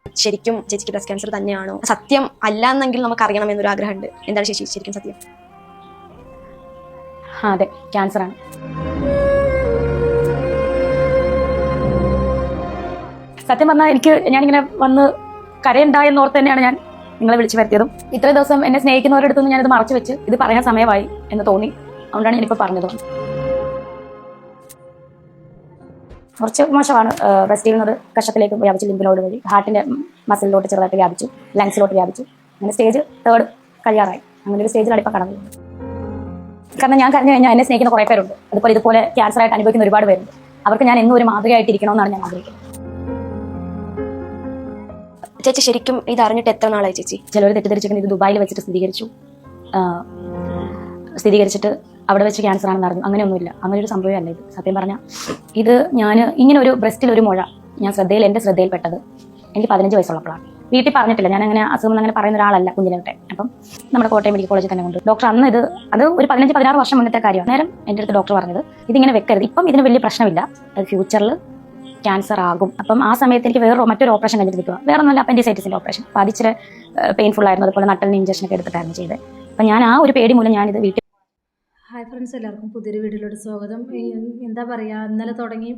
ശരിക്കും ചേച്ചിക്ക് breast cancer തന്നെയാണോ? സത്യം അല്ല എന്നെങ്കിൽ നമുക്ക് അറിയണം എന്നൊരു ആഗ്രഹമുണ്ട്. എന്താണ് ചേച്ചി ശരിക്കും സത്യം? അതെ, ക്യാൻസർ ആണ്. സത്യം പറഞ്ഞാൽ ഞാനിങ്ങനെ വന്ന് കരയുണ്ടായെന്നോർത്ത് തന്നെയാണ് ഞാൻ നിങ്ങളെ വിളിച്ചു വരുത്തിയതും. ഇത്രയും ദിവസം എന്നെ സ്നേഹിക്കുന്നവരുടെ അടുത്തൊന്നും ഞാനിത് മറച്ചു വെച്ച് ഇത് പറയാൻ സമയമായി എന്ന് തോന്നി. അതുകൊണ്ടാണ് ഞാനിപ്പോൾ പറഞ്ഞതും. കുറച്ച് മോശമാണ്. ബ്രസ്റ്റിൽ നിന്നത് കഷത്തിലേക്ക് വ്യാപിച്ചു, ലിംബിനോട് വഴി ഹാർട്ടിന്റെ മസിലിലോട്ട് ചെറുതായിട്ട് വ്യാപിച്ചു, ലങ്സിലോട്ട് വ്യാപിച്ചു. അങ്ങനെ സ്റ്റേജ് 3 കഴിയാറായി. അങ്ങനെ ഒരു സ്റ്റേജിലാണ് ഇപ്പം കടന്നത്. കാരണം ഞാൻ കരഞ്ഞു കഴിഞ്ഞാൽ എന്നെ സ്നേഹിക്കുന്ന കുറേ പേരുണ്ട്. അതുപോലെ ഇതുപോലെ ക്യാൻസർ ആയിട്ട് അനുഭവിക്കുന്ന ഒരുപാട് പേരുണ്ട്. അവർക്ക് ഞാൻ എന്നും ഒരു മാതൃകയായിട്ടിരിക്കണമെന്നാണ് ഞാൻ ആഗ്രഹിക്കുന്നത്. ചേച്ചി ശരിക്കും ഇത് അറിഞ്ഞിട്ട് എത്ര നാളായി ചേച്ചി? ചിലർ തെറ്റിദ്ധരിച്ചിരിക്കുന്നത് ഇത് ദുബായിൽ വെച്ചിട്ട് സ്ഥിരീകരിച്ചിട്ട് അവിടെ വെച്ച് ക്യാൻസർ ആണെന്ന് അറിഞ്ഞു. അങ്ങനെയൊന്നുമില്ല. അങ്ങനെ ഒരു സംഭവമല്ല ഇത്. സത്യം പറഞ്ഞാൽ ഇത് ഞാൻ ഇങ്ങനെ ഒരു ബ്രസ്റ്റിൽ ഒരു മുഴ എൻ്റെ ശ്രദ്ധയിൽപ്പെട്ടത് എനിക്ക് 15 വയസ്സുള്ളപ്പോഴാണ്. വീട്ടിൽ പറഞ്ഞിട്ടില്ല. ഞാൻ അങ്ങനെ അസുഖം അങ്ങനെ പറയുന്ന ഒരാളല്ല കുഞ്ഞിലോട്ടെ. അപ്പം നമ്മുടെ കോട്ടയം മെഡിക്കൽ കോളേജിൽ തന്നെ കൊണ്ട് ഡോക്ടർ അന്ന് അത് ഒരു 15-16 വർഷം മുന്നത്തെ കാര്യമാണ്. നേരം എൻ്റെ അടുത്ത് ഡോക്ടർ പറഞ്ഞത് ഇതിങ്ങനെ വെക്കരുത്, ഇപ്പം ഇതിന് വലിയ പ്രശ്നമില്ല, അത് ഫ്യൂച്ചറിൽ ക്യാൻസർ ആകും. അപ്പം ആ സമയത്ത് എനിക്ക് മറ്റൊരു ഓപ്പറേഷൻ കഴിഞ്ഞിട്ട് നിൽക്കുക. വേറെ ഒന്നുമില്ല, അപ്പൻഡിസൈറ്റിസിൻ്റെ ഓപ്പറേഷൻ. അപ്പോൾ അതിച്ചിരി പെയിൻഫുൾ ആയിരുന്നു. അതുപോലെ നട്ടലിന് ഇഞ്ചക്ഷനൊക്കെ എടുത്തിട്ടായിരുന്നു ചെയ്തത്. അപ്പം ഞാൻ ആ ഒരു പേടി മൂലം ഞാനിത് വീട്ടിൽ. ഹായ് ഫ്രണ്ട്സ്, എല്ലാവർക്കും പുതിയൊരു വീഡിയോയിലോട്ട് സ്വാഗതം. എന്താ പറയുക, ഇന്നലെ തുടങ്ങി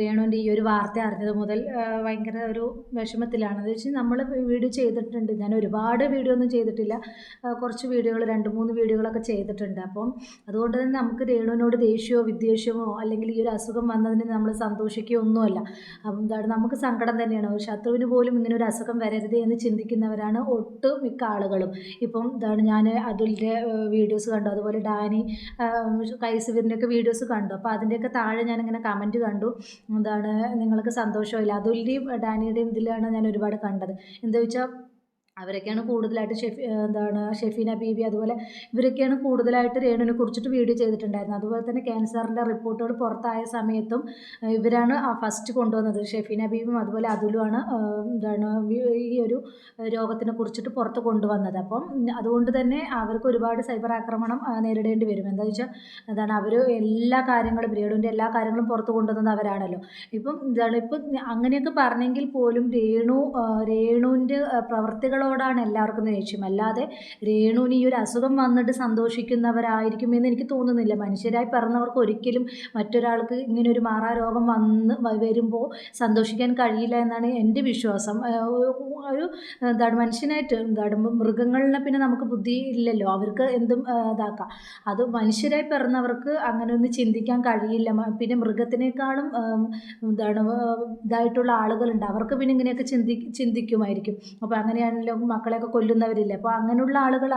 രേണുവിൻ്റെ ഈ ഒരു വാർത്ത അറിഞ്ഞത് മുതൽ ഭയങ്കര ഒരു വിഷമത്തിലാണ്. എന്ന് വെച്ചാൽ നമ്മൾ വീഡിയോ ചെയ്തിട്ടുണ്ട്. ഞാൻ ഒരുപാട് വീഡിയോ ഒന്നും ചെയ്തിട്ടില്ല, കുറച്ച് വീഡിയോകൾ 2-3 വീഡിയോകളൊക്കെ ചെയ്തിട്ടുണ്ട്. അപ്പം അതുകൊണ്ട് തന്നെ നമുക്ക് രേണുവിനോട് ദേഷ്യമോ വിദ്വേഷമോ അല്ലെങ്കിൽ ഈ ഒരു അസുഖം വന്നതിന് നമ്മൾ സന്തോഷിക്കുകയോ ഒന്നുമല്ല. അപ്പം എന്താണ്, നമുക്ക് സങ്കടം തന്നെയാണ്. ഒരു ശത്രുവിന് പോലും ഇങ്ങനെ ഒരു അസുഖം വരരുത് എന്ന് ചിന്തിക്കുന്നവരാണ് ഒട്ടുമിക്ക ആളുകളും. ഇപ്പം എന്താണ്, ഞാൻ അതുലിൻ്റെ വീഡിയോസ് കണ്ടു, അതുപോലെ ഡാനി കൈസുവിൻ്റെയൊക്കെ വീഡിയോസ് കണ്ടു. അപ്പോൾ അതിൻ്റെയൊക്കെ താഴെ ഞാനിങ്ങനെ കമൻറ്റ് കണ്ടു, എന്താണ് നിങ്ങൾക്ക് സന്തോഷമില്ല. അതുലിൻ്റെയും ഡാനിയുടെയും ഇതിലാണ് ഞാൻ ഒരുപാട് കണ്ടത്. എന്താ വെച്ചാൽ അവരൊക്കെയാണ് കൂടുതലായിട്ട് ഷെഫീന ബീബി അതുപോലെ ഇവരൊക്കെയാണ് കൂടുതലായിട്ട് രേണുവിനെ കുറിച്ചിട്ട് വീഡിയോ ചെയ്തിട്ടുണ്ടായിരുന്നത്. അതുപോലെ തന്നെ ക്യാൻസറിൻ്റെ റിപ്പോർട്ടുകൾ പുറത്തായ സമയത്തും ഇവരാണ് ഫസ്റ്റ് കൊണ്ടുവന്നത്. ഷെഫീന ബീബിയും അതുപോലെ അതുലുമാണ് ഈ ഒരു രോഗത്തിനെ കുറിച്ചിട്ട് പുറത്ത് കൊണ്ടുവന്നത്. അപ്പം അതുകൊണ്ട് തന്നെ അവർക്ക് ഒരുപാട് സൈബർ ആക്രമണം നേരിടേണ്ടി വരും. എന്താ വെച്ചാൽ അവർ എല്ലാ കാര്യങ്ങളും രേണുവിൻ്റെ എല്ലാ കാര്യങ്ങളും പുറത്ത് കൊണ്ടുവന്നത് അവരാണല്ലോ. ഇപ്പം ഇപ്പം അങ്ങനെയൊക്കെ പറഞ്ഞെങ്കിൽ പോലും രേണുവിൻ്റെ പ്രവർത്തികളോടാണ് എല്ലാവർക്കും ദേഷ്യം. അല്ലാതെ രേണുവിന് ഈ ഒരു അസുഖം വന്നിട്ട് സന്തോഷിക്കുന്നവരായിരിക്കുമെന്ന് എനിക്ക് തോന്നുന്നില്ല. മനുഷ്യരായി പിറന്നവർക്ക് ഒരിക്കലും മറ്റൊരാൾക്ക് ഇങ്ങനെ ഒരു മാറാരോഗം വരുമ്പോൾ സന്തോഷിക്കാൻ കഴിയില്ല എന്നാണ് എൻ്റെ വിശ്വാസം. മനുഷ്യനായിട്ട് മൃഗങ്ങളിനെ പിന്നെ നമുക്ക് ബുദ്ധി ഇല്ലല്ലോ, അവർക്ക് എന്തും ഇതാക്കാം. അത് മനുഷ്യരായി പിറന്നവർക്ക് അങ്ങനെ ഒന്നും ചിന്തിക്കാൻ കഴിയില്ല. പിന്നെ മൃഗത്തിനേക്കാളും ഇതായിട്ടുള്ള ആളുകളുണ്ട്, അവർക്ക് പിന്നെ ഇങ്ങനെയൊക്കെ ചിന്തിക്കുമായിരിക്കും. അപ്പോൾ അങ്ങനെയാണല്ലോ മക്കളെയൊക്കെ കൊല്ലുന്നവരില്ല. അപ്പോൾ അങ്ങനെയുള്ള ആളുകൾ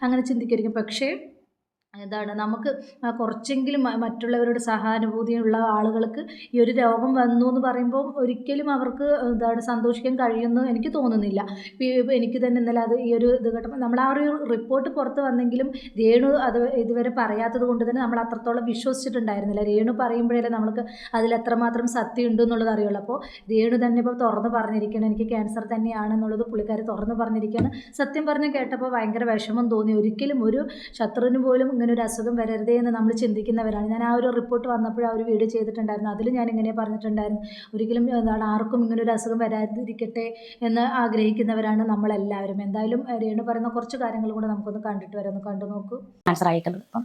അങ്ങനെ ചിന്തിക്കുമായിരിക്കും. പക്ഷേ നമുക്ക് കുറച്ചെങ്കിലും മറ്റുള്ളവരുടെ സഹാനുഭൂതിയുള്ള ആളുകൾക്ക് ഈ ഒരു രോഗം വന്നു എന്ന് പറയുമ്പോൾ ഒരിക്കലും അവർക്ക് സന്തോഷിക്കാൻ കഴിയുമെന്ന് എനിക്ക് തോന്നുന്നില്ല. എനിക്ക് തന്നെ ഇന്നലെ ഈ ഒരു ഇത് കേട്ടപ്പോൾ നമ്മൾ ആ ഒരു റിപ്പോർട്ട് പുറത്ത് വന്നെങ്കിലും രേണു അത് ഇതുവരെ പറയാത്തത് കൊണ്ട് തന്നെ നമ്മൾ അത്രത്തോളം വിശ്വസിച്ചിട്ടുണ്ടായിരുന്നില്ല. രേണു പറയുമ്പോഴേ നമ്മൾക്ക് അതിൽ എത്രമാത്രം സത്യം ഉണ്ട് എന്നുള്ളത് അറിയുള്ളൂ. അപ്പോൾ രേണു തന്നെ ഇപ്പോൾ തുറന്ന് പറഞ്ഞിരിക്കുകയാണ്, എനിക്ക് ക്യാൻസർ തന്നെയാണെന്നുള്ളത് പുള്ളിക്കാരി തുറന്ന് പറഞ്ഞിരിക്കുകയാണ്. സത്യം പറഞ്ഞ് കേട്ടപ്പോൾ ഭയങ്കര വിഷമം തോന്നി. ഒരിക്കലും ഒരു ശത്രുവിന് പോലും ഇങ്ങനെ ഒരു അസുഖം വരരുതേ എന്ന് നമ്മൾ ചിന്തിക്കുന്നവരാണ്. ഞാൻ ആ ഒരു റിപ്പോർട്ട് വന്നപ്പോൾ ആ ഒരു വീഡിയോ ചെയ്തിട്ടുണ്ടായിരുന്നു. അതിൽ ഞാൻ ഇങ്ങനെ പറഞ്ഞിട്ടുണ്ടായിരുന്നു, ഒരിക്കലും ആർക്കും ഇങ്ങനെ ഒരു അസുഖം വരാതിരിക്കട്ടെ എന്ന് ആഗ്രഹിക്കുന്നവരാണ് നമ്മളെല്ലാവരും. എന്തായാലും രേണു പറയുന്ന കുറച്ച് കാര്യങ്ങൾ കൂടെ നമുക്കൊന്ന് കണ്ടിട്ട് വരാം, ഒന്ന് കണ്ടു നോക്കൂ. ക്യാൻസർ ആയിട്ടുള്ളത് ഇപ്പം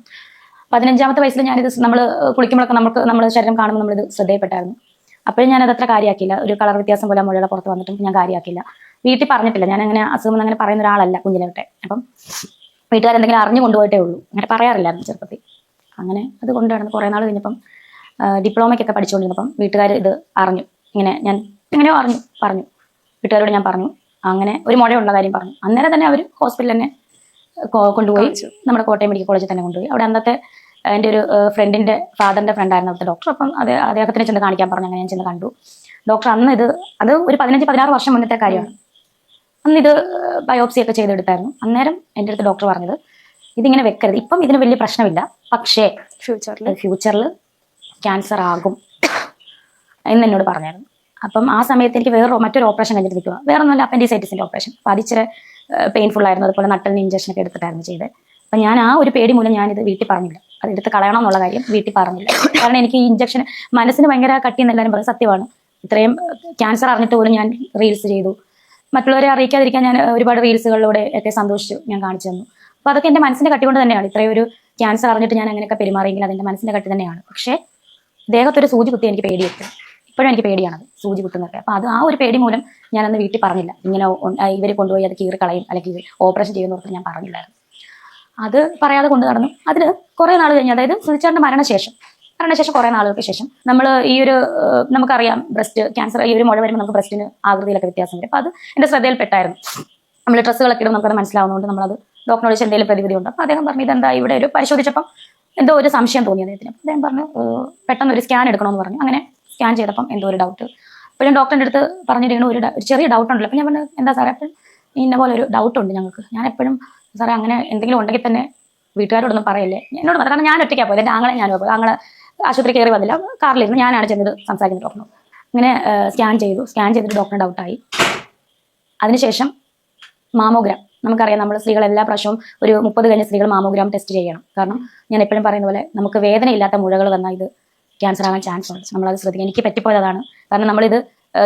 15ാമത്തെ വയസ്സിൽ ഞാനിത് നമ്മൾ കുളിക്കുമ്പോഴൊക്കെ നമ്മുടെ ശരീരം കാണുമ്പോൾ നമ്മളിത് ശ്രദ്ധയിൽപ്പെട്ടായിരുന്നു. അപ്പോഴും ഞാനത് അത്ര കാര്യമാക്കിയില്ല. ഒരു കളർ വ്യത്യാസം പോലെ മുഴയുടെ പുറത്ത് വന്നിട്ടും ഞാൻ കാര്യമാക്കില്ല. വീട്ടിൽ പറഞ്ഞിട്ടില്ല. ഞാൻ അങ്ങനെ അസുഖം അങ്ങനെ പറയുന്ന ഒരാളല്ല കുഞ്ഞിലോട്ടെ. അപ്പം വീട്ടുകാരെന്തെങ്കിലും അറിഞ്ഞു കൊണ്ടുപോയിട്ടേ ഉള്ളൂ, അങ്ങനെ പറയാറില്ലായിരുന്നു ചെറുപ്പത്തിൽ. അങ്ങനെ അത് കൊണ്ടുവരുന്നത് കുറേ നാൾ കഴിഞ്ഞപ്പം ഡിപ്ലോമയ്ക്കൊക്കെ പഠിച്ചുകൊണ്ടിരുന്നപ്പം വീട്ടുകാർ ഇത് അറിഞ്ഞു. ഞാൻ എങ്ങനെയോ പറഞ്ഞു വീട്ടുകാരോട് ഞാൻ പറഞ്ഞു, അങ്ങനെ ഒരു മുഴയുള്ള കാര്യം പറഞ്ഞു. അന്നേരം തന്നെ അവർ ഹോസ്പിറ്റലിൽ തന്നെ കൊണ്ടുപോയി, നമ്മുടെ കോട്ടയം മെഡിക്കൽ കോളേജിൽ തന്നെ കൊണ്ടുപോയി. അവിടെ അന്നത്തെ എൻ്റെ ഒരു ഫ്രണ്ടിൻ്റെ ഫാദറിൻ്റെ ഫ്രണ്ടായിരുന്നു അവിടുത്തെ ഡോക്ടർ. അപ്പം അദ്ദേഹത്തിനെ ചെന്ന് കാണിക്കാൻ പറഞ്ഞു. അങ്ങനെ ഞാൻ ചെന്ന് കണ്ടു. ഡോക്ടർ അന്ന് അത് ഒരു 15-16 വർഷം മുന്നത്തെ കാര്യമാണ്. അന്ന് ഇത് ബയോപ്സി ഒക്കെ ചെയ്തെടുത്തായിരുന്നു. അന്നേരം എൻ്റെ അടുത്ത് ഡോക്ടർ പറഞ്ഞത് ഇതിങ്ങനെ വെക്കരുത്, ഇപ്പം ഇതിന് വലിയ പ്രശ്നമില്ല, പക്ഷേ ഫ്യൂച്ചറിൽ ക്യാൻസർ ആകും എന്ന് എന്നോട് പറഞ്ഞായിരുന്നു. അപ്പം ആ സമയത്ത് എനിക്ക് മറ്റൊരു ഓപ്പറേഷൻ കഴിഞ്ഞിട്ട് നിൽക്കുക. വേറെ ഒന്നുമില്ല, അപ്പൻഡിസൈറ്റിസിൻ്റെ ഓപ്പറേഷൻ. അപ്പോൾ അതിച്ചിരി പെയിൻഫുൾ ആയിരുന്നു. അതുപോലെ നട്ടലിന് ഇഞ്ചക്ഷനൊക്കെ എടുത്തിട്ടായിരുന്നു ചെയ്തത്. അപ്പം ഞാൻ ആ ഒരു പേടി മൂലം ഞാനിത് വീട്ടിൽ പറഞ്ഞില്ല. അത് എടുത്ത് കളയണം എന്നുള്ള കാര്യം വീട്ടിൽ പറഞ്ഞില്ല. കാരണം എനിക്ക് ഈ ഇഞ്ചക്ഷൻ മനസ്സിന് ഭയങ്കര കട്ടിയെന്ന് എല്ലാവരും പറയും, സത്യമാണ്. ഇത്രയും ക്യാൻസർ അറിഞ്ഞിട്ട് പോലും ഞാൻ റീൽസ് ചെയ്തു, മറ്റുള്ളവരെ അറിയിക്കാതിരിക്കാൻ ഞാൻ ഒരുപാട് റീൽസുകളിലൂടെ ഒക്കെ സന്തോഷിച്ചു ഞാൻ കാണിച്ചു തന്നു. അപ്പോൾ അതൊക്കെ എൻ്റെ മനസ്സിൻ്റെ കട്ടികൊണ്ട് തന്നെയാണ്. ഇത്രയും ഒരു ക്യാൻസർ അറിഞ്ഞിട്ട് ഞാൻ അങ്ങനെയൊക്കെ പെരുമാറിയെങ്കിൽ അതിൻ്റെ മനസ്സിൻ്റെ കട്ടി തന്നെയാണ്. പക്ഷേ ദേഹത്തൊരു സൂചി കുത്തി എനിക്ക് പേടിയെത്തും. ഇപ്പോഴും എനിക്ക് പേടിയാണത് സൂചി കുത്തുന്നതൊക്കെ. അപ്പോൾ അത് ആ ഒരു പേടി മൂലം ഞാനന്ന് വീട്ടിൽ പറഞ്ഞില്ല. ഇങ്ങനെ ഇവർ കൊണ്ടുപോയി അത് കീറി കളയും അല്ലെങ്കിൽ ഓപ്പറേഷൻ ചെയ്യുന്നവർക്ക് ഞാൻ പറഞ്ഞില്ലായിരുന്നു. അത് പറയാതെ കൊണ്ട് നടന്നു. അതിന് കുറേ നാൾ കഴിഞ്ഞ്, അതായത് സുധിച്ചേട്ടൻ്റെ മരണശേഷം കുറേ നാളുകൾക്ക് ശേഷം നമ്മൾ ഈ ഒരു നമുക്കറിയാം ബ്രസ്റ്റ് ക്യാൻസർ, ഈ ഒരു മുഴ വരുമ്പോൾ നമുക്ക് ബ്രസ്റ്റിന് ആകൃതിയിലൊക്കെ വ്യത്യാസം വരും. അപ്പോൾ അത് എൻ്റെ ശ്രദ്ധയിൽപ്പെട്ടായിരുന്നു. നമ്മൾ ഡ്രസ്സുകളൊക്കെ ഇടും, നമുക്കത് മനസ്സിലാവുന്നതുകൊണ്ട് നമ്മളത് ഡോക്ടറോട് ചോദിച്ചാൽ എന്തെങ്കിലും പ്രതിവിധി ഉണ്ട്. അപ്പോൾ അദ്ദേഹം പറഞ്ഞു ഇതെന്താ ഇവിടെ ഒരു പരിശോധിച്ചപ്പം എന്തോ ഒരു സംശയം തോന്നി അദ്ദേഹത്തിന്. അപ്പോൾ അദ്ദേഹം പറഞ്ഞു പെട്ടെന്ന് ഒരു സ്കാൻ എടുക്കണമെന്ന് പറഞ്ഞു. അങ്ങനെ സ്കാൻ ചെയ്തപ്പം എന്തോ ഒരു ഡൗട്ട്. അപ്പോൾ ഞാൻ ഡോക്ടറിൻ്റെ അടുത്ത് പറഞ്ഞിരിക്കണം ഒരു ചെറിയ ഡൗട്ട് ഉണ്ടല്ലോ. അപ്പോൾ ഞാൻ പറഞ്ഞു എന്താ സാറേ, അപ്പം ഇന്ന പോലെ ഒരു ഡൗട്ട് ഉണ്ട് ഞങ്ങൾക്ക്. ഞാൻ എപ്പോഴും സാറേ അങ്ങനെ എന്തെങ്കിലും ഉണ്ടെങ്കിൽ തന്നെ വീട്ടുകാരോടൊന്നും പറയല്ലേ, എന്നോട് പറഞ്ഞു. കാരണം ഞാൻ ഒറ്റയ്ക്കാണ് പോയത്, എൻ്റെ ആങ്ങളെ ഞാനും പോയത്. ആങ്ങളെ ആശുപത്രി കയറി വന്നില്ല, കാറിലിരുന്ന് ഞാനാണ് ചെന്നത് സംസാരിക്കുന്നത് ഡോക്ടറിനോട്. അങ്ങനെ സ്കാൻ ചെയ്തിട്ട് ഡോക്ടറിന് ഡൗട്ടായി. അതിനുശേഷം മാമോഗ്രാം, നമുക്കറിയാം നമ്മൾ സ്ത്രീകൾ എല്ലാ പ്രാവശ്യവും ഒരു 30 കഴിഞ്ഞ സ്ത്രീകൾ മാമോഗ്രാം ടെസ്റ്റ് ചെയ്യണം. കാരണം ഞാൻ എപ്പോഴും പറയുന്ന പോലെ നമുക്ക് വേദനയില്ലാത്ത മുഴകൾ വന്നാൽ ഇത് ക്യാൻസർ ആകാൻ ചാൻസ് ഉണ്ട്. നമ്മളത് ശ്രദ്ധിക്കുക. എനിക്ക് പറ്റിപ്പോയത് അതാണ്. കാരണം നമ്മളിത്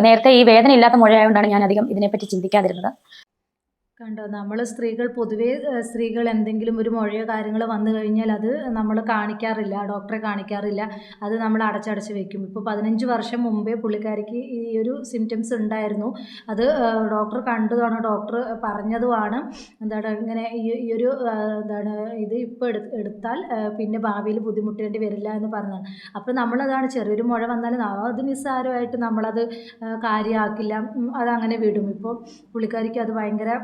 നേരത്തെ ഈ വേദനയില്ലാത്ത മുഴയായതുകൊണ്ടാണ് ഞാൻ അധികം ഇതിനെപ്പറ്റി ചിന്തിക്കാതിരുന്നത്. കണ്ടോ, നമ്മൾ സ്ത്രീകൾ പൊതുവേ സ്ത്രീകൾ എന്തെങ്കിലും ഒരു മുഴയോ കാര്യങ്ങൾ വന്നു കഴിഞ്ഞാൽ അത് നമ്മൾ കാണിക്കാറില്ല, ഡോക്ടറെ കാണിക്കാറില്ല. അത് നമ്മൾ അടച്ചടച്ച് വെക്കും. ഇപ്പോൾ 15 വർഷം മുമ്പേ പുള്ളിക്കാരിക്ക് ഈ ഒരു സിംറ്റംസ് ഉണ്ടായിരുന്നു. അത് ഡോക്ടർ കണ്ടതാണ്, ഡോക്ടർ പറഞ്ഞതുമാണ്. എന്താണ് ഇങ്ങനെ ഈ ഒരു എന്താണ് ഇത് ഇപ്പോൾ എടുത്താൽ പിന്നെ ഭാവിയിൽ ബുദ്ധിമുട്ടേണ്ടി വരില്ല എന്ന് പറഞ്ഞതാണ്. അപ്പോൾ നമ്മളതാണ് ചെറിയൊരു മുഴ വന്നാലും അത് നിസ്സാരമായിട്ട് നമ്മളത് കാര്യമാക്കില്ല, അതങ്ങനെ വിടും. ഇപ്പോൾ പുള്ളിക്കാരിക്ക് അത് ഭയങ്കര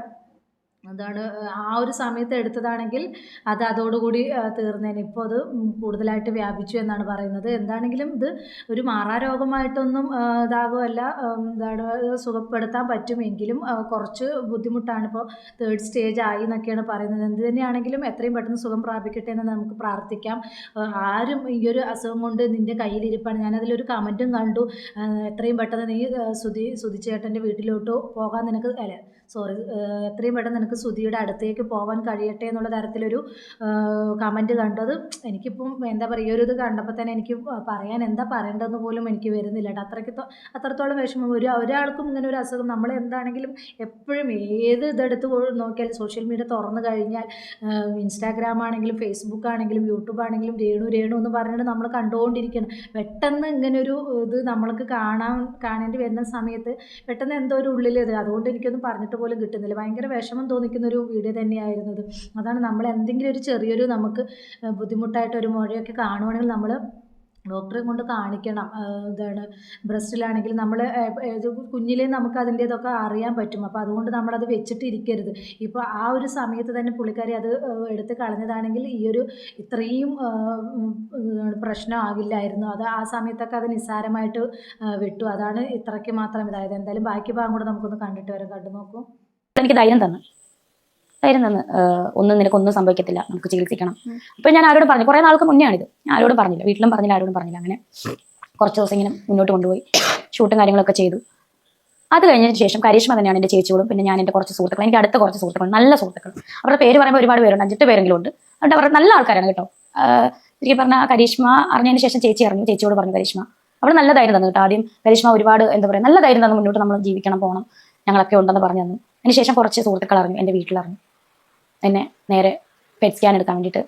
അതാണ് ആ ഒരു സമയത്ത് എടുത്തതാണെങ്കിൽ അത് അതോടുകൂടി തീർന്നേനെ. ഇപ്പോൾ അത് കൂടുതലായിട്ട് വ്യാപിച്ചു എന്നാണ് പറയുന്നത്. എന്താണെങ്കിലും ഇത് ഒരു മാറാരോഗമായിട്ടൊന്നും ഇതാകുമല്ല, എന്താണ് സുഖപ്പെടുത്താൻ പറ്റുമെങ്കിലും കുറച്ച് ബുദ്ധിമുട്ടാണ്. ഇപ്പോൾ 3rd സ്റ്റേജ് ആയി എന്നൊക്കെയാണ് പറയുന്നത്. എന്ത് തന്നെയാണെങ്കിലും എത്രയും പെട്ടെന്ന് സുഖം പ്രാപിക്കട്ടെ എന്ന് നമുക്ക് പ്രാർത്ഥിക്കാം. ആരും ഈ ഒരു അസുഖം കൊണ്ട് നിൻ്റെ കയ്യിലിരിപ്പാണ്. ഞാനതിലൊരു കമൻറ്റും കണ്ടു, എത്രയും പെട്ടെന്ന് നീ സുധിച്ചേട്ടൻ്റെ വീട്ടിലോട്ട് പോകാൻ നിനക്ക് എത്രയും പെട്ടെന്ന് നിനക്ക് സുധിയുടെ അടുത്തേക്ക് പോകാൻ കഴിയട്ടെ എന്നുള്ള തരത്തിലൊരു കമൻറ്റ് കണ്ടത്. എനിക്കിപ്പം എന്താ പറയുക, ഒരു ഇത് കണ്ടപ്പോൾ തന്നെ എനിക്ക് പറയാൻ എന്താ പറയേണ്ടതെന്ന് പോലും എനിക്ക് വരുന്നില്ല കേട്ടോ. അത്രത്തോളം വിഷമം. ഒരാൾക്കും ഇങ്ങനെ ഒരു അസുഖം, നമ്മൾ എന്താണെങ്കിലും എപ്പോഴും ഏത് ഇതെടുത്ത് നോക്കിയാലും സോഷ്യൽ മീഡിയ തുറന്നു കഴിഞ്ഞാൽ ഇൻസ്റ്റാഗ്രാം ആണെങ്കിലും ഫേസ്ബുക്ക് ആണെങ്കിലും യൂട്യൂബ് ആണെങ്കിലും രേണു എന്ന് പറഞ്ഞിട്ട് നമ്മൾ കണ്ടുകൊണ്ടിരിക്കണം. പെട്ടെന്ന് ഇങ്ങനൊരു ഇത് നമ്മൾക്ക് കാണേണ്ടി വരുന്ന സമയത്ത് പെട്ടെന്ന് എന്തോ ഒരു ഉള്ളിൽ ഇത്, അതുകൊണ്ട് എനിക്കൊന്നും പറഞ്ഞിട്ട് പോലും കിട്ടുന്നില്ല. ഭയങ്കര വിഷമം തോന്നിക്കുന്നൊരു വീഡിയോ തന്നെയായിരുന്നത്. അതാണ്, നമ്മൾ എന്തെങ്കിലും ഒരു ചെറിയൊരു നമുക്ക് ബുദ്ധിമുട്ടായിട്ട് ഒരു മുഴയൊക്കെ കാണുവാണെങ്കിൽ നമ്മൾ ഡോക്ടറെ കൊണ്ട് കാണിക്കണം. ഇതാണ് ബ്രസ്റ്റിലാണെങ്കിൽ നമ്മൾ കുഞ്ഞിലേ നമുക്ക് അതിൻ്റേതൊക്കെ അറിയാൻ പറ്റും. അപ്പോൾ അതുകൊണ്ട് നമ്മളത് വെച്ചിട്ട് ഇരിക്കരുത്. ഇപ്പോൾ ആ ഒരു സമയത്ത് തന്നെ പുള്ളിക്കാരി അത് എടുത്ത് കളഞ്ഞതാണെങ്കിൽ ഈ ഒരു ഇത്രയും പ്രശ്നമാകില്ലായിരുന്നു. അത് ആ സമയത്തൊക്കെ അത് നിസ്സാരമായിട്ട് വിട്ടു. അതാണ് ഇത്രയ്ക്ക് മാത്രം ഇതായത്. എന്തായാലും ബാക്കി ഭാഗം കൂടെ നമുക്കൊന്ന് കണ്ടിട്ട് വരാം. കണ്ടു നോക്കൂ. എനിക്ക് ധൈര്യം തന്നു നിനക്കൊന്നും സംഭവിക്കത്തില്ല, നമുക്ക് ചികിത്സിക്കണം. അപ്പോൾ ഞാൻ ആരോടും പറഞ്ഞു, കുറേ നാൾക്ക് മുന്നെയാണിത്. ഞാൻ ആരോടും പറഞ്ഞില്ല, വീട്ടിലും പറഞ്ഞില്ല, ആരോടും പറഞ്ഞില്ല. അങ്ങനെ കുറച്ച് ദിവസം ഇങ്ങനെ മുന്നോട്ട് കൊണ്ടുപോയി ഷൂട്ടും കാര്യങ്ങളൊക്കെ ചെയ്തു. അത് കഴിഞ്ഞതിന് ശേഷം കരീഷ്മ തന്നെയാണ് എൻ്റെ ചേച്ചിയോടും പിന്നെ ഞാൻ എൻ്റെ കുറച്ച് സുഹൃത്തുക്കൾ, എനിക്ക് അടുത്ത കുറച്ച് സുഹൃത്തുക്കൾ, നല്ല സുഹൃത്തുക്കൾ, അവരുടെ പേര് പറയുമ്പോൾ ഒരുപാട് പേരുണ്ട്, 5-8 പേരെങ്കിലും ഉണ്ട്. അതുകൊണ്ട് അവർ നല്ല ആൾക്കാരാണ് കേട്ടോ. ശരിക്കും പറഞ്ഞാൽ കരീഷ്മ അറിഞ്ഞതിന് ശേഷം ചേച്ചി അറിഞ്ഞു, ചേച്ചിയോട് പറഞ്ഞു കരീഷ്മ. അവിടെ നല്ല ധൈര്യം തന്നു കേട്ടോ. ആദ്യം കരീഷ്മ ഒരുപാട് എന്താ പറയുക, നല്ല ധൈര്യം തന്നു, മുന്നോട്ട് നമ്മൾ ജീവിക്കണം, പോകണം, ഞങ്ങളൊക്കെ ഉണ്ടെന്ന് പറഞ്ഞു തന്നു. അതിനുശേഷം കുറച്ച് സുഹൃത്തുക്കൾ അറിഞ്ഞു, എൻ്റെ വീട്ടിലറിഞ്ഞു. എന്നെ നേരെ പെറ്റ് സ്കാൻ എടുക്കാൻ വേണ്ടിയിട്ട്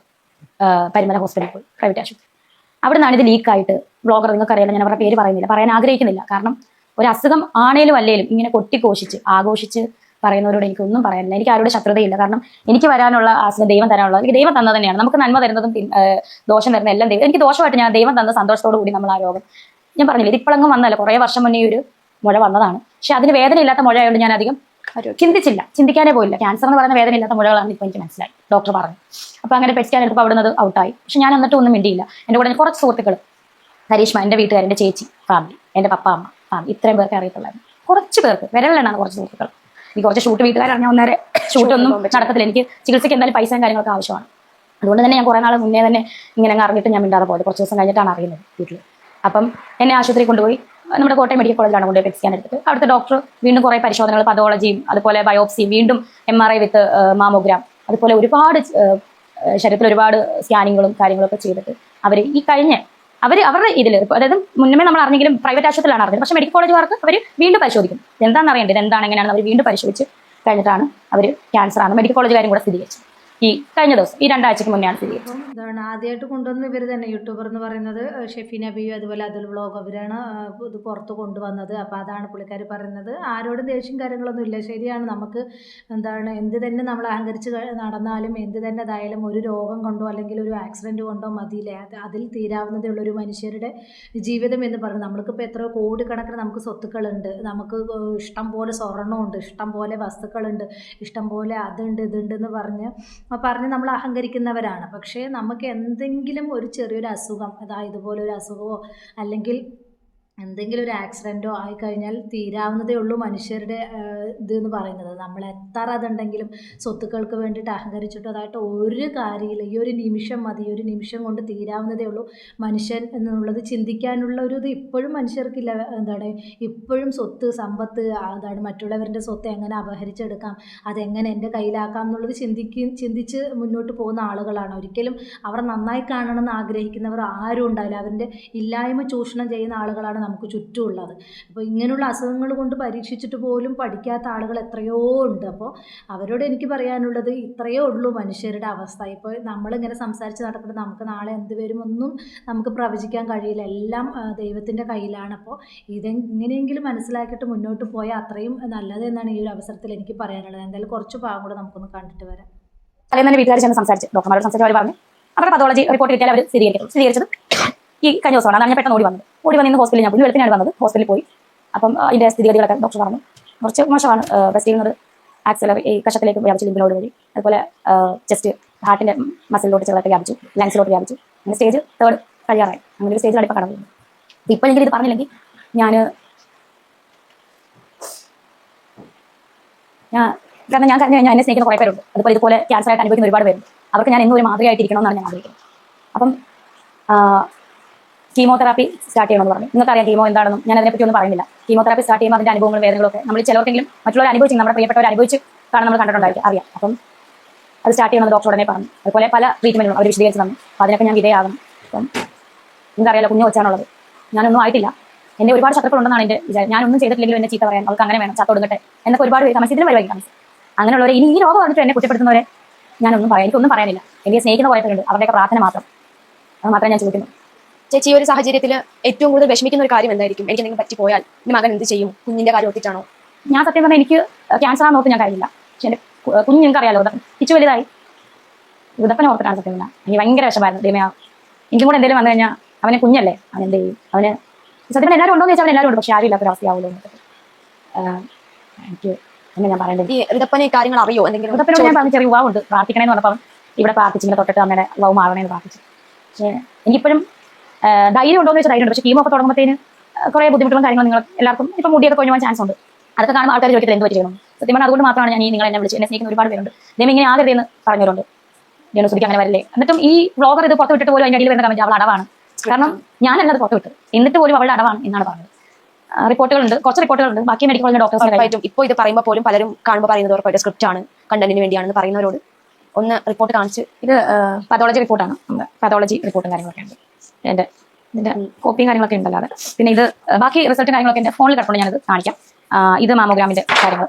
പരിമല ഹോസ്പിറ്റലിൽ പോയി, പ്രൈവറ്റ് ആശുപത്രി. അവിടെ നിന്നാണ് ഇത് ലീക്കായിട്ട് വ്ളോഗർ, നിങ്ങൾക്കറിയാലോ, ഞാൻ അവരുടെ പേര് പറയുന്നില്ല, പറയാൻ ആഗ്രഹിക്കുന്നില്ല. കാരണം ഒരു അസുഖം ആണേലും അല്ലേലും ഇങ്ങനെ കൊട്ടിഘോഷിച്ച് ആഘോഷിച്ച് പറയുന്നവരോട് എനിക്കൊന്നും പറയാനില്ല. എനിക്ക് ആരോട് ശത്രുതയില്ല. കാരണം എനിക്ക് വരാനുള്ള ആശ്രയം ദൈവം തരാനുള്ള, എനിക്ക് ദൈവം തന്നത് തന്നെയാണ്. നമുക്ക് നന്മ തരുന്നതും ദോഷം തരുന്ന എല്ലാം ദൈവം. എനിക്ക് ദോഷമായിട്ട് ഞാൻ ദൈവം തന്ന സന്തോഷത്തോടു കൂടി നമ്മൾ ആ രോഗം, ഞാൻ പറഞ്ഞില്ല, ഇതിപ്പോഴെങ്കിലും വന്നല്ല, കുറേ വർഷം മുന്നേ ഒരു മുഴ വന്നതാണ്. പക്ഷെ അതിന് വേദനയില്ലാത്ത മുഴ ആയതുകൊണ്ട് ഞാൻ അധികം ചിന്തിക്കാനേ പോയില്ല. ക്യാൻസർ എന്ന് പറയുന്ന വേദനയില്ലാത്ത മുഴകളാണ് ഇപ്പോൾ എനിക്ക് മനസ്സിലായി, ഡോക്ടർ പറഞ്ഞു. അപ്പോൾ അങ്ങനെ പെറ്റ് സ്കാൻ എടുത്തപ്പോൾ അവിടെ നിന്ന് ഔട്ടായി. പക്ഷെ ഞാൻ എന്നിട്ടും ഒന്നും മിണ്ടിയില്ല. എൻ്റെ കൂടെ കുറച്ച് സുഹൃത്തുക്കൾ, കരീഷ്മ, എൻ്റെ വീട്ടുകാർ, എൻ്റെ ചേച്ചി, ഫാമിലി, എൻ്റെ പപ്പ, അമ്മ, ഫാമിലി, ഇത്രയും പേർക്ക് അറിയത്തുള്ളായിരുന്നു. കുറച്ച് പേർക്ക്, വിരലിലാണ് കുറച്ച് സുഹൃത്തുക്കൾ. എനിക്ക് കുറച്ച് ഷൂട്ട് വീട്ടുകാരറിഞ്ഞാൽ ഒന്നേരെ ഷൂട്ടൊന്നും നടക്കത്തില്ല. എനിക്ക് ചികിത്സയ്ക്ക് എന്തായാലും പൈസയും കാര്യങ്ങളൊക്കെ ആവശ്യമാണ്. അതുകൊണ്ട് തന്നെ ഞാൻ കുറേ നാൾ മുന്നേ തന്നെ ഇങ്ങനെ അറിഞ്ഞിട്ട് ഞാൻ മിണ്ടാതെ പോയത്. കുറച്ച് ദിവസം കഴിഞ്ഞിട്ടാണ് അറിയുന്നത് വീട്ടിൽ. അപ്പം എന്നെ ആശുപത്രി കൊണ്ടുപോയി, നമ്മുടെ കോട്ടയം മെഡിക്കൽ കോളേജിലാണ് കൊണ്ടുപോയി പെറ്റ് സ്കാൻ എടുത്തിട്ട് അവിടുത്തെ ഡോക്ടർ വീണ്ടും കുറേ പരിശോധനകൾ, പതോളജിയും അതുപോലെ ബയോപ്സിയും, വീണ്ടും MRI വിത്ത് മാമോഗ്രാം, അതുപോലെ ഒരുപാട് ശരീരത്തിൽ ഒരുപാട് സ്കാനിങ്ങുകളും കാര്യങ്ങളൊക്കെ ചെയ്തിട്ട് അവർ ഈ കഴിഞ്ഞ അവരുടെ ഇതിൽ അതായത് മുന്നേ നമ്മൾ അറിഞ്ഞെങ്കിലും പ്രൈവറ്റ് ആശുപത്രിയിലാണ് അറിഞ്ഞത്. പക്ഷേ മെഡിക്കൽ കോളേജുകാർക്ക് അവർ വീണ്ടും പരിശോധിക്കും. എന്താണെന്ന് അറിയേണ്ടത്, എന്താണ് എങ്ങനെയാണെന്ന് അവർ വീണ്ടും പരിശോധിച്ച് കഴിഞ്ഞിട്ടാണ് അവർ ക്യാൻസർ ആണ് മെഡിക്കൽ കോളേജുകാരും കൂടെ സ്ഥിരീകരിച്ചത്. ഈ കഴിഞ്ഞ ദിവസം ഈ 2 ആഴ്ചയ്ക്ക് മുന്നെയാണ് സ്ഥിരീകരിച്ചത്. അപ്പം ഇതാണ് ആദ്യമായിട്ട് കൊണ്ടുവന്ന ഇവർ തന്നെ യൂട്യൂബർ എന്ന് പറയുന്നത് ഷെഫീന ബിയു അതുപോലെ അതുൽ വ്ളോഗ് അവരാണ് ഇത് പുറത്ത് കൊണ്ടുവന്നത്. അപ്പോൾ അതാണ് പുള്ളിക്കാർ പറയുന്നത്. ആരോടും ദേഷ്യം കാര്യങ്ങളൊന്നും ഇല്ല. ശരിയാണ്, നമുക്ക് എന്ത് തന്നെ നമ്മൾ അഹങ്കരിച്ച് നടന്നാലും എന്ത് തന്നെ ഇതായാലും ഒരു രോഗം കൊണ്ടോ അല്ലെങ്കിൽ ഒരു ആക്സിഡൻറ്റ് കൊണ്ടോ മതിയില്ലേ, അതിൽ തീരാവുന്നതേ ഉള്ളൂ ഒരു മനുഷ്യരുടെ ജീവിതം എന്ന് പറയുന്നത്. നമ്മൾക്കിപ്പോൾ എത്രയോ കോടിക്കണക്കിന് നമുക്ക് സ്വത്തുക്കളുണ്ട്, നമുക്ക് ഇഷ്ടം പോലെ സ്വർണ്ണമുണ്ട്, ഇഷ്ടം പോലെ വസ്തുക്കളുണ്ട്, ഇഷ്ടം പോലെ അതുണ്ട് ഇതുണ്ട് എന്ന് പറഞ്ഞ് നമ്മൾ അഹങ്കരിക്കുന്നവരാണ്. പക്ഷേ നമുക്ക് എന്തെങ്കിലും ഒരു ചെറിയൊരു അസുഖം, ഇതുപോലെ ഒരു അസുഖമോ അല്ലെങ്കിൽ എന്തെങ്കിലും ഒരു ആക്സിഡൻറ്റോ ആയിക്കഴിഞ്ഞാൽ തീരാവുന്നതേ ഉള്ളൂ മനുഷ്യരുടെ ഇതെന്ന് പറയുന്നത്. നമ്മൾ എത്ര അതുണ്ടെങ്കിലും സ്വത്തുക്കൾക്ക് വേണ്ടിയിട്ട് അഹങ്കരിച്ചിട്ടോ അതായിട്ട് ഒരു കാര്യമില്ല. ഈ ഒരു നിമിഷം മതി, ഒരു നിമിഷം കൊണ്ട് തീരാവുന്നതേ ഉള്ളൂ മനുഷ്യൻ എന്നുള്ളത് ചിന്തിക്കാനുള്ള ഒരു ഇത് ഇപ്പോഴും മനുഷ്യർക്കില്ല. ഇപ്പോഴും സ്വത്ത് സമ്പത്ത് മറ്റുള്ളവരുടെ സ്വത്ത് എങ്ങനെ അപഹരിച്ചെടുക്കാം, അതെങ്ങനെ എൻ്റെ കയ്യിലാക്കാം എന്നുള്ളത് ചിന്തിച്ച് മുന്നോട്ട് പോകുന്ന ആളുകളാണ്. ഒരിക്കലും അവർ നന്നായി കാണണമെന്ന് ആഗ്രഹിക്കുന്നവർ ആരും ഉണ്ടാവില്ല. അവരുടെ ഇല്ലായ്മ ചൂഷണം ചെയ്യുന്ന ആളുകളാണ് നമുക്ക് ചുറ്റുമുള്ളത്. അപ്പോൾ ഇങ്ങനെയുള്ള അസുഖങ്ങൾ കൊണ്ട് പരീക്ഷിച്ചിട്ട് പോലും പഠിക്കാത്ത ആളുകൾ എത്രയോ ഉണ്ട്. അപ്പോൾ അവരോട് എനിക്ക് പറയാനുള്ളത് ഇത്രയേ ഉള്ളൂ മനുഷ്യരുടെ അവസ്ഥ. ഇപ്പോൾ നമ്മളിങ്ങനെ സംസാരിച്ച് നടക്കുന്നത് നമുക്ക് നാളെ എന്ത് വരുമൊന്നും നമുക്ക് പ്രവചിക്കാൻ കഴിയില്ല. എല്ലാം ദൈവത്തിൻ്റെ കയ്യിലാണ്. അപ്പോൾ ഇതെങ്ങനെയെങ്കിലും മനസ്സിലാക്കിയിട്ട് മുന്നോട്ട് പോയാൽ അത്രയും നല്ലതെന്നാണ് ഈ ഒരു അവസരത്തിൽ എനിക്ക് പറയാനുള്ളത്. എന്തായാലും കുറച്ച് ഭാഗം കൂടെ നമുക്കൊന്ന് കണ്ടിട്ട് വരാം. തലേന്ന് തന്നെ വീട്ടുകാർ ചെന്ന് സംസാരിച്ച് ഡോക്ടർമാരോട് സംസാരിച്ച് അവർ പറഞ്ഞു അവരുടെ പതോളജി റിപ്പോർട്ട് കിട്ടിയാൽ അവർ സ്ഥിരീകരിച്ചത് ഈ കഴിഞ്ഞ ദിവസമാണ്. അതാണ് ഞാൻ പെട്ടെന്ന് ഓടി വന്ന് ഹോസ്പിറ്റലിൽ ഞാൻ പോയി. വെളുപ്പിനാണ് വന്നത്. ഹോസ്പിറ്റലിൽ പോയി. അപ്പം അതിൻ്റെ സ്ഥിതിഗതികളൊക്കെ ഡോക്ടർ പറഞ്ഞു കുറച്ച് മോശമാണ്. ബ്രസ്റ്റ് ചെയ്യുന്നത് ആക്സിലർ ഈ കഷത്തിലേക്ക് വ്യാപിച്ചു, ലിംബിനോട് വഴി, അതുപോലെ ചെസ്റ്റ് ഹാർട്ടിൻ്റെ മസിലിലോട്ട് ചെറുതായിട്ട് വ്യാപിച്ചു, ലങ്സിലോട്ട് വ്യാപിച്ചു. അങ്ങനെ സ്റ്റേജ് 3 കഴിയാറായി. അങ്ങനെ ഒരു സ്റ്റേജിലാണ് ഇപ്പോൾ കടന്നു. ഇപ്പോൾ എങ്കിലും ഇത് പറഞ്ഞില്ലെങ്കിൽ കാരണം ഞാൻ കഴിഞ്ഞ കഴിഞ്ഞാൽ എന്നെ സ്നേഹിക്കുന്ന കുറേ പേരുണ്ട്. അതുപോലെ ഇതുപോലെ ക്യാൻസർ ആയിട്ട് അനുഭവിക്കുന്ന ഒരുപാട് പേരുണ്ട്. അവർക്ക് ഞാൻ എന്നും ഒരു മാതൃകയായിട്ടിരിക്കണമെന്നാണ് ഞാൻ ആഗ്രഹിക്കുന്നത്. അപ്പം കീമോതെറാപ്പി സ്റ്റാർട്ട് ചെയ്യണമെന്ന് പറഞ്ഞു. നിങ്ങൾക്കറിയാം കീമോ എന്താണെന്നും ഞാൻ അതിനെപ്പറ്റി ഒന്നും പറയുന്നില്ല. കീമോതെറാപ്പി സ്റ്റാർട്ട് ചെയ്യുമ്പോൾ അതിൻ്റെ അനുഭവങ്ങളും വേദനകളൊക്കെ നമ്മൾ ചിലർക്കെങ്കിലും മറ്റുള്ളവർ അനുഭവിച്ച് നമ്മുടെ പ്രിയപ്പെട്ടവർ അനുഭവിച്ച് കാണാൻ നമ്മൾ കണ്ടിട്ടുണ്ടായിരിക്കും, അറിയാം. അപ്പം അത് സ്റ്റാർട്ട് ചെയ്യണമെന്ന് ഡോക്ടർ ഉടനെ പറഞ്ഞു. അതുപോലെ പല ട്രീറ്റ്മെൻറ്റും അവർ വിശദീകരിച്ച് തന്നു. അപ്പോൾ അതിനൊക്കെ ഞാൻ വിധേയമാകും. അപ്പം നിങ്ങൾക്കറിയാലോ കുഞ്ഞു വെച്ചാണുള്ളത്, ഞാനൊന്നും ആയിട്ടില്ല. എൻ്റെ ഒരുപാട് ശത്രുക്കളുണ്ടെന്നാണ് എൻ്റെ വിചാരം. ഞാനൊന്നും ചെയ്തിട്ടില്ലെങ്കിലും എന്നെ ചീത്ത പറയാൻ അവർക്ക് അങ്ങനെ വേണം, ചത്തൊടുങ്ങട്ടെ എന്നൊക്കെ ഒരുപാട് കമൻസ് ഇതിന് പരിപാടി കമൻസ്. അങ്ങനെയുള്ളവരെ ഇനി ഈ രോഗം പറഞ്ഞിട്ട് എന്നെ കുറ്റപ്പെടുത്തുന്നവരെ ഞാനൊന്നും എനിക്കൊന്നും പറയാനില്ല. എനിക്ക് സ്നേഹിക്കുന്ന കുറേ പേരുണ്ട്, അവരുടെയൊക്കെ പ്രാർത്ഥന മാത്രം, അത് മാത്രമേ ഞാൻ ചോദിക്കുന്നു. ചേച്ചി ഈ ഒരു സാഹചര്യത്തിൽ ഏറ്റവും കൂടുതൽ വിഷമിക്കുന്ന ഒരു കാര്യം എന്തായിരിക്കും? എനിക്ക് എന്തെങ്കിലും പറ്റിപ്പോയാൽ എൻ്റെ മകൻ എന്ത് ചെയ്യും? കുഞ്ഞിൻ്റെ കാര്യം ഓർത്തിട്ടാണോ? ഞാൻ സത്യം പറഞ്ഞാൽ എനിക്ക് ക്യാൻസർ ആണെന്ന് ഓർത്ത് ഞാൻ കഴിയില്ല. പക്ഷെ എൻ്റെ കുഞ്ഞ് നിങ്ങൾക്ക് അറിയാലോ, പിച്ചു വലുതായി ഉദപ്പനെ ഓർത്തിട്ടാണ് സത്യം പറഞ്ഞാൽ എനിക്ക് ഭയങ്കര വിഷമായിരുന്നു. ദൈവമേ, എനിക്കും കൂടെ എന്തെങ്കിലും വന്നു കഴിഞ്ഞാൽ അവനെ കുഞ്ഞല്ലേ, അവൻ എന്ത് ചെയ്യും? അവന് സത്യം പറഞ്ഞാൽ എല്ലാവരും ഉണ്ടോയെന്ന് ചോദിച്ചാൽ അവൻ എല്ലാവരും ഉണ്ട്. പക്ഷെ ആരും ഇല്ലാത്തൊരവസ്ഥയാവുമല്ലോ എനിക്ക്. എന്നെ ഞാൻ പറയേണ്ടത് ഈ ഋതപ്പനെ കാര്യങ്ങൾ അറിയോ? എന്തെങ്കിലും ഋതപ്പനോട് ഞാൻ പറഞ്ഞ ചെറിയ യുവാവുണ്ട് പ്രാർത്ഥിക്കണമെന്ന് പറഞ്ഞപ്പോൾ ഇവിടെ പ്രാർത്ഥിച്ചു, ഇങ്ങനെ തൊട്ടിട്ട് അമ്മയുടെ യുവാവ് മാറണേന്ന് പ്രാർത്ഥിച്ചു. പക്ഷേ എനിക്കിപ്പോഴും ധൈര്യം ഉണ്ടോ എന്ന് വെച്ചാൽ ധൈര്യമുണ്ട്. പക്ഷേ കീമോ ഒക്കെ തുടങ്ങുമ്പോഴത്തേന് കുറേ ബുദ്ധിമുട്ടുകളും കാര്യങ്ങളും നിങ്ങൾ എല്ലാവർക്കും ഇപ്പം മുടിയൊക്കെ കൊഞ്ഞു പോകാൻ ചാൻസ് ഉണ്ട്. അതൊക്കെ കാണുമ്പോൾ ആൾക്കാർ ചോദിക്കുന്നത് എന്ത് ചെയ്യണം? സത്യം പറഞ്ഞാൽ അതുകൊണ്ട് മാത്രമാണ് ഞാൻ നിങ്ങൾ എന്നെ വിളിച്ച് എന്നെ സ്നേഹിക്കുന്ന ഒരുപാട് പേരുണ്ട്. ദൈവം ഇങ്ങനെ ആകരുതെന്ന് പറഞ്ഞവരുണ്ട്. ജനസുദിക്ക് അങ്ങനെ വരില്ലേ? എന്നിട്ടും ഈ വ്ളോഗർ ഇത് പുറത്ത് വിട്ടിട്ട് പോലും അതിൻ്റെ അടിയിൽ വരുന്ന കമന്റ് അവൾ അടവാണ്. കാരണം ഞാനല്ല അത് പുറത്ത് വിട്ടത്, എന്നിട്ട് പോലും അവളുടെ അടവാണ് എന്നാണ് പറഞ്ഞത്. റിപ്പോർട്ടുകളുണ്ട്, കുറച്ച് റിപ്പോർട്ടുകളുണ്ട്. ബാക്കി മെഡിക്കൽ കോളേജിലെ ഡോക്ടേഴ്സ് ഇപ്പോൾ ഇത് പറയുമ്പോൾ പോലും പലരും കാണുമ്പോൾ പറയുന്നത് ഉറപ്പായിട്ട് സ്ക്രിപ്റ്റ് ആണ്, കണ്ടന്റിന് വേണ്ടിയാണെന്ന് പറയുന്നവരോട് ഒന്ന് റിപ്പോർട്ട് കാണിച്ച് ഇത് പതോളജി റിപ്പോർട്ടാണ്. പതോളജി റിപ്പോർട്ടും കാര്യങ്ങളൊക്കെ ഉണ്ട്. ഇതിന്റെ കോപ്പിയും കാര്യങ്ങളൊക്കെ ഉണ്ടല്ലോ. അത് പിന്നെ ഇത് ബാക്കി റിസൾട്ടും കാര്യങ്ങളൊക്കെ എൻ്റെ ഫോണിൽ കിടപ്പുണ്ട്, ഞാനത് കാണിക്കാം. ഇത് മാമോഗ്രാമിന്റെ കാര്യങ്ങൾ,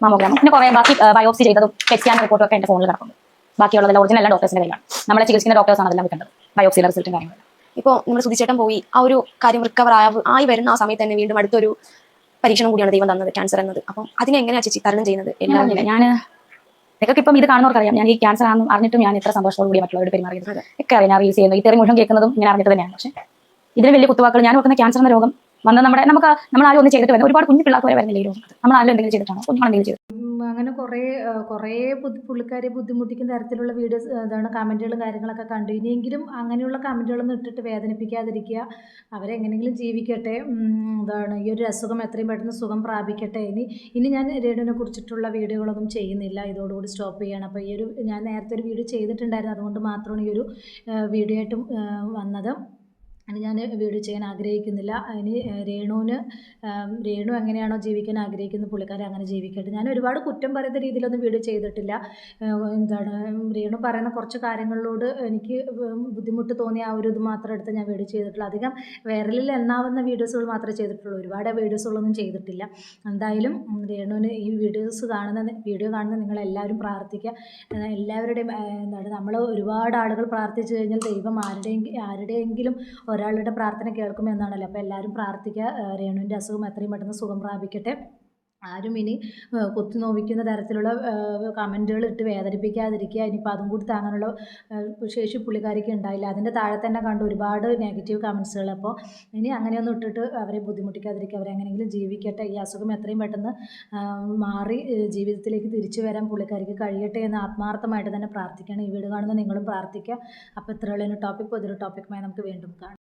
മാമോഗ്രാം പിന്നെ കുറേ ബാക്കി ബയോപ്സി ചെയ്തതും സ്കാൻ റിപ്പോർട്ടും ഒക്കെ എൻ്റെ ഫോണിൽ കിടപ്പുണ്ട്. ബാക്കിയുള്ളതെല്ലാം ഒറിജിനൽ എല്ലാ ഡോക്ടേഴ്സിന്റെ കയ്യിലാണ്. നമ്മളെ ചികിത്സിക്കുന്ന ഡോക്ടേഴ്സാണ് അതെല്ലാം കിട്ടുന്നത്, ബയോപ്സിയുടെ റിസൾട്ടും കാര്യങ്ങളും. ഇപ്പോൾ നമ്മൾ സുധിച്ചേട്ടൻ പോയി ആ ഒരു കാര്യം റിക്കവർ ആയി വരുന്ന ആ സമയത്ത് തന്നെ വീണ്ടും അടുത്തൊരു പരീക്ഷണം കൂടിയാണ് ദൈവം തന്നത്, ക്യാൻസർ എന്നത്. അപ്പം അതിനെങ്ങനെയാണ് ചേച്ചി തരണം ചെയ്യുന്നത്? ഞാൻ നിങ്ങൾക്ക് ഇപ്പം ഇത് കാണുന്നവർക്കറിയാം, ഞാൻ ഈ ക്യാൻസർ ആണെന്ന് അറിഞ്ഞിട്ടും ഞാൻ എത്ര സന്തോഷത്തോടു കൂടി മറ്റുള്ളവരോട് പെരുമാറിയത് ഒക്കെ അറിയാം. ഞാൻ റീൽസ് ചെയ്യുന്നു, ഈ തെറി മുഴുവൻ കേൾക്കുന്നതും ഇങ്ങനെ അറിഞ്ഞിട്ട് തന്നെയാണ്. പക്ഷേ ഇതിന് വലിയ കുത്തുവാക്കുകൾ ഞാൻ ഓർക്കുന്ന ക്യാൻസർ എന്ന രോഗം വന്ന് നമ്മൾ ആരും ഒന്നും ചെയ്തിട്ട് വരുന്നത് ഒരുപാട് കുഞ്ഞു പിള്ളേർക്ക് വരെ വരുന്നില്ല ഈ രോഗം. നമ്മൾ ആരും എന്തെങ്കിലും ചെയ്തിട്ടാണോ? കുഞ്ഞുങ്ങളെന്തെങ്കിലും ചെയ്തു അങ്ങനെ കുറേ പുള്ളിക്കാരെ ബുദ്ധിമുട്ടിക്കുന്ന തരത്തിലുള്ള വീഡിയോസ് കമൻറ്റുകളും കാര്യങ്ങളൊക്കെ കണ്ടു. ഇനിയെങ്കിലും അങ്ങനെയുള്ള കമൻറ്റുകളൊന്നും ഇട്ടിട്ട് വേദനിപ്പിക്കാതിരിക്കുക. അവരെങ്ങനെയെങ്കിലും ജീവിക്കട്ടെ. ഈ ഒരു അസുഖം എത്രയും പെട്ടെന്ന് സുഖം പ്രാപിക്കട്ടെ. ഇനി ഞാൻ രേണുവിനെ കുറിച്ചിട്ടുള്ള വീഡിയോകളൊന്നും ചെയ്യുന്നില്ല, ഇതോടുകൂടി സ്റ്റോപ്പ് ചെയ്യണം. അപ്പോൾ ഞാൻ നേരത്തെ ഒരു വീഡിയോ ചെയ്തിട്ടുണ്ടായിരുന്നു, അതുകൊണ്ട് മാത്രമാണ് ഈ ഒരു വീഡിയോ ആയിട്ടും വന്നത്. ഇനി ഞാൻ വീഡിയോ ചെയ്യാൻ ആഗ്രഹിക്കുന്നില്ല. ഇനി രേണു എങ്ങനെയാണോ ജീവിക്കാൻ ആഗ്രഹിക്കുന്നത് പുള്ളിക്കാരി അങ്ങനെ ജീവിക്കട്ടെ. ഞാൻ ഒരുപാട് കുറ്റം പറയുന്ന രീതിയിലൊന്നും വീഡിയോ ചെയ്തിട്ടില്ല. എന്താണ് രേണു പറയുന്ന കുറച്ച് കാര്യങ്ങളിലോട് എനിക്ക് ബുദ്ധിമുട്ട് തോന്നിയ ആ ഒരു ഇത് മാത്രം എടുത്ത് ഞാൻ വീഡിയോ ചെയ്തിട്ടുള്ളൂ. അധികം വിരലിൽ എണ്ണാവുന്ന വീഡിയോസുകൾ മാത്രമേ ചെയ്തിട്ടുള്ളൂ. ഒരുപാട് വീഡിയോസുകളൊന്നും ചെയ്തിട്ടില്ല. എന്തായാലും രേണുവിന് ഈ വീഡിയോ കാണുന്ന നിങ്ങളെല്ലാവരും പ്രാർത്ഥിക്കുക. എല്ലാവരുടെയും എന്താണ് നമ്മൾ ഒരുപാട് ആളുകൾ പ്രാർത്ഥിച്ചു കഴിഞ്ഞാൽ ദൈവം ആരുടെയെങ്കിലും ഒരാളുടെ പ്രാർത്ഥന കേൾക്കുമെന്നാണല്ലോ. അപ്പോൾ എല്ലാവരും പ്രാർത്ഥിക്കുക. രേണുവിൻ്റെ അസുഖം എത്രയും പെട്ടെന്ന് സുഖം പ്രാപിക്കട്ടെ. ആരും ഇനി കുത്തി നോവിക്കുന്ന തരത്തിലുള്ള കമൻറ്റുകൾ ഇട്ട് വേദനിപ്പിക്കാതിരിക്കുക. ഇനിയിപ്പോൾ അതും കൂടി താങ്ങാനുള്ള ശേഷി പുള്ളിക്കാരിക്ക് ഉണ്ടായില്ല. അതിൻ്റെ താഴെ തന്നെ കണ്ട് ഒരുപാട് നെഗറ്റീവ് കമൻസുകൾ. അപ്പോൾ ഇനി അങ്ങനെയൊന്നും ഇട്ടിട്ട് അവരെ ബുദ്ധിമുട്ടിക്കാതിരിക്കുക. അവരെങ്ങനെയെങ്കിലും ജീവിക്കട്ടെ. ഈ അസുഖം എത്രയും പെട്ടെന്ന് മാറി ജീവിതത്തിലേക്ക് തിരിച്ചു വരാൻ പുള്ളിക്കാരിക്ക് കഴിയട്ടെ എന്ന് ആത്മാർത്ഥമായിട്ട് തന്നെ പ്രാർത്ഥിക്കുകയാണ്. ഈ വീഡിയോ കാണുന്ന നിങ്ങളും പ്രാർത്ഥിക്കുക. അപ്പോൾ ഇത്രയുള്ള ടോപ്പിക് പുതിയൊരു ടോപ്പിക്കുമായി നമുക്ക് വീണ്ടും കാണാം.